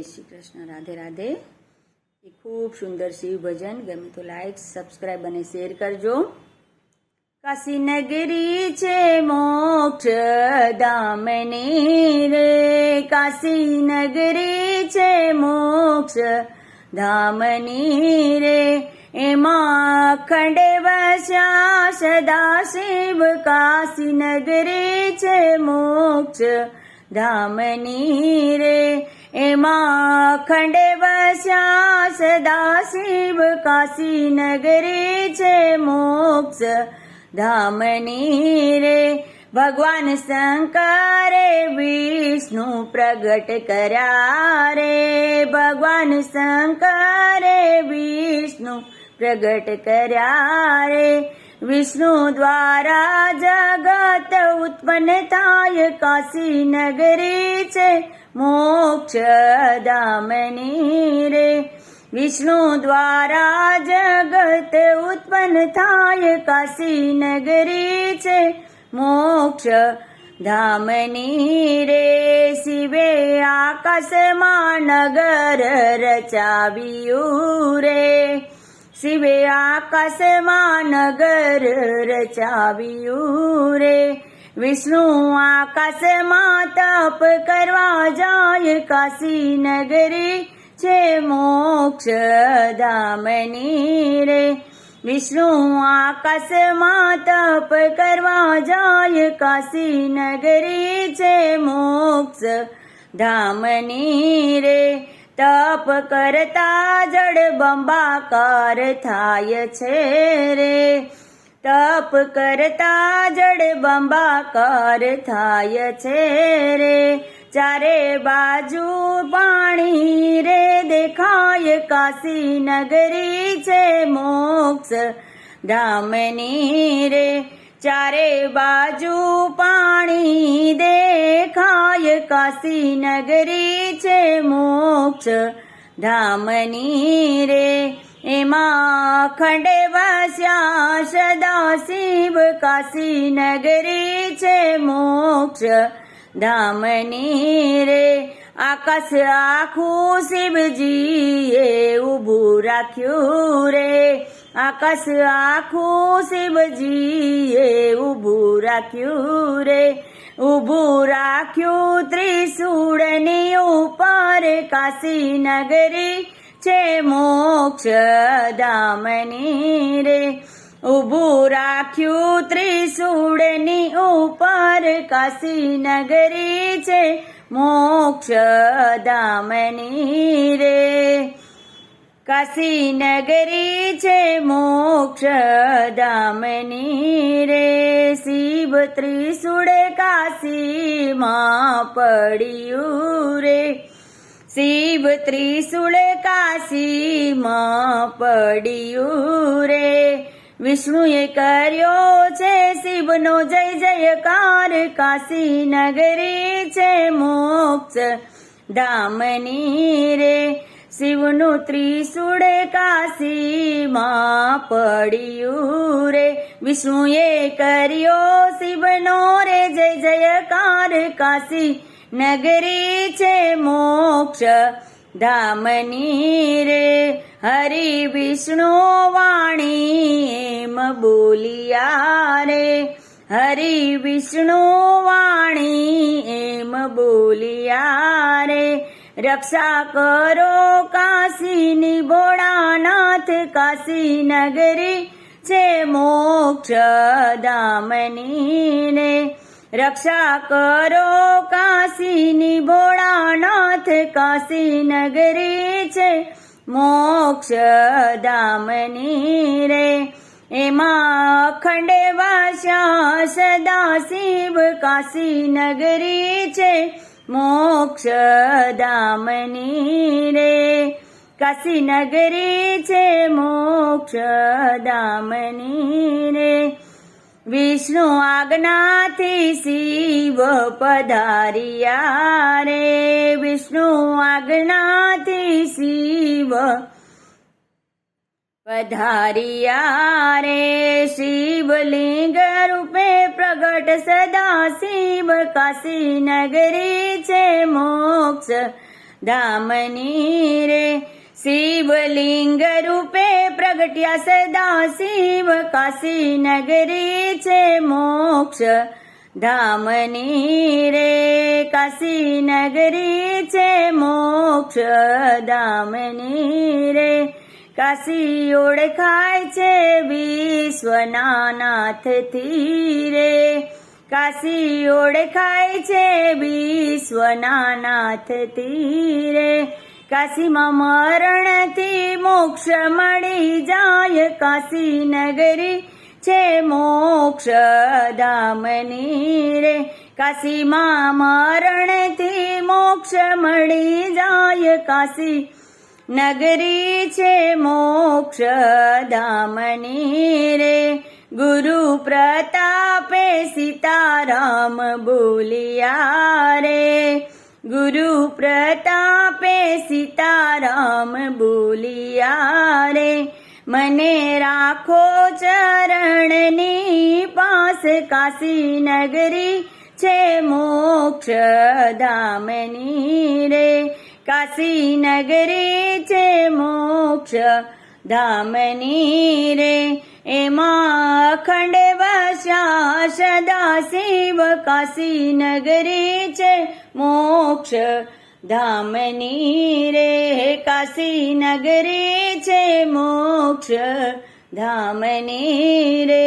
जय श्री कृष्ण। राधे राधे। ये खूब सुंदर शिव भजन गमे तो लाइक सब्सक्राइब અને શેર કરજો। કાશી નગરી છે મોક્ષ ધામની રે, કાશી નગરી છે મોક્ષ ધામની રે, એમાં અખંડ વસ્યા સદા શિવ, કાશી નગરી છે મોક્ષ ધામની રે, એમાં અખંડ વસ્યા સદા શિવ, કાશી નગરી છે મોક્ષ ધામની રે। ભગવાન શંકરે વિષ્ણુ પ્રગટ કર્યા રે, ભગવાન શંકરે વિષ્ણુ પ્રગટ કર્યા રે, વિષ્ણુ દ્વારા જગત ઉત્પન્ન થાય, કાશી નગરી છે મોક્ષ ધામની રે, વિષ્ણુ દ્વારા જગત ઉત્પન્ન થાય, કાશી નગરી છે મોક્ષ ધામની રે। શિવે આકાશમાં નગર રચાવ્યું રે, શિવે આકાશમાં નગર રચાવ્યું રે, વિષ્ણુ આકાશમાં તપ કરવા જાય, કાશી નગરી છે મોક્ષ ધામની રે, વિષ્ણુ આકાશમાં તપ કરવા જાય, કાશી નગરી છે મોક્ષ ધામની રે। તપ કરતા જળબંબાકાર થાય છે રે, તપ કરતા જળબંબાકાર થાય છે રે, ચારે બાજુ પાણી રે દેખાય, કાશી નગરી છે મોક્ષ ધામની રે, ચારે બાજુ પાણી દેખાય, કાશી નગરી છે મોક્ષ ધામની રે, એમાં અખંડ વસ્યા સદા શિવ, કાશી નગરી છે મોક્ષ ધામની રે, આકાશ આખું શિવજીએ ઊભું રાખ્યું રે, આકાશ આખું શિવજીએ ઊભું રાખ્યું રે, ઊભું રાખ્યું ત્રિશૂળની ઉપર, કાશી નગરી છે મોક્ષ ધામની રે, ઊભું રાખ્યું ત્રિશૂળની ઉપર, કાશી નગરી છે મોક્ષ ધામની રે, કાશી નગરી છે મોક્ષ ધામની રે, શિવ ત્રિશૂળ કાશીમાં પડ્યું રે, શિવ ત્રિશૂળ કાશીમાં પડ્યું રે, વિષ્ણુએ કર્યો છે શિવનો જય જયકાર, કાશી નગરી છે મોક્ષ ધામની રે, શિવનું ત્રિશૂળ કાશીમાં પડ્યું રે, વિષ્ણુએ કર્યો શિવનો રે જય જયકાર, કાશી નગરી છે મોક્ષ ધામની રે, હરિ વિષ્ણુ વાણી એમ બોલિયા રે, હરિ વિષ્ણુ વાણી એમ બોલિયા રે, રક્ષા કરો કાશીની ભોળાનાથ, કાશી નગરી છે મોક્ષ ધામની રે, રક્ષા કરો કાશીની ભોળાનાથ, કાશી નગરી છે મોક્ષ ધામની રે, એમાં અખંડ વસ્યા સદા શિવ, કાશી નગરી છે મોક્ષ ધામની રે, કાશી નગરી છે મોક્ષ ધામની રે, વિષ્ણુ આજ્ઞાથી શિવ પધાર્યા રે, વિષ્ણુ આજ્ઞાથી શિવ પધાર્યા રે, શિવલિંગ રૂપે પ્રગટ સદા શિવ, કાશી નગરી છે મોક્ષ ધામની રે શિવલિંગ રૂપે પ્રગટ્યા સદા શિવ કાશી નગરી છે મોક્ષ ધામની રે કાશી નગરી છે મોક્ષ ધામની રે કાશી ઓળખાય છે વિશ્વના નાથથી રે કાશી ઓળખાય છે વિશ્વના નાથથી રે કાશીમાં મરણથી મોક્ષ મળી જાય કાશી નગરી છે મોક્ષ ધામની રે કાશીમાં મરણથી મોક્ષ મળી જાય કાશી નગરી છે મોક્ષ ધામની રે ગુરુ પ્રતાપે સીતારામ બોલિયા રે ગુરુ પ્રતાપે સીતારામ બોલિયા રે મને રાખો ચરણની પાસ કાશી નગરી છે મોક્ષ ધામની રે કાશી નગરી છે મોક્ષ ધામની રે એમાં અખંડ વસ્યા સદા શિવ કાશી નગરી છે મોક્ષ ધામની રે કાશી નગરી છે મોક્ષ ધામની રે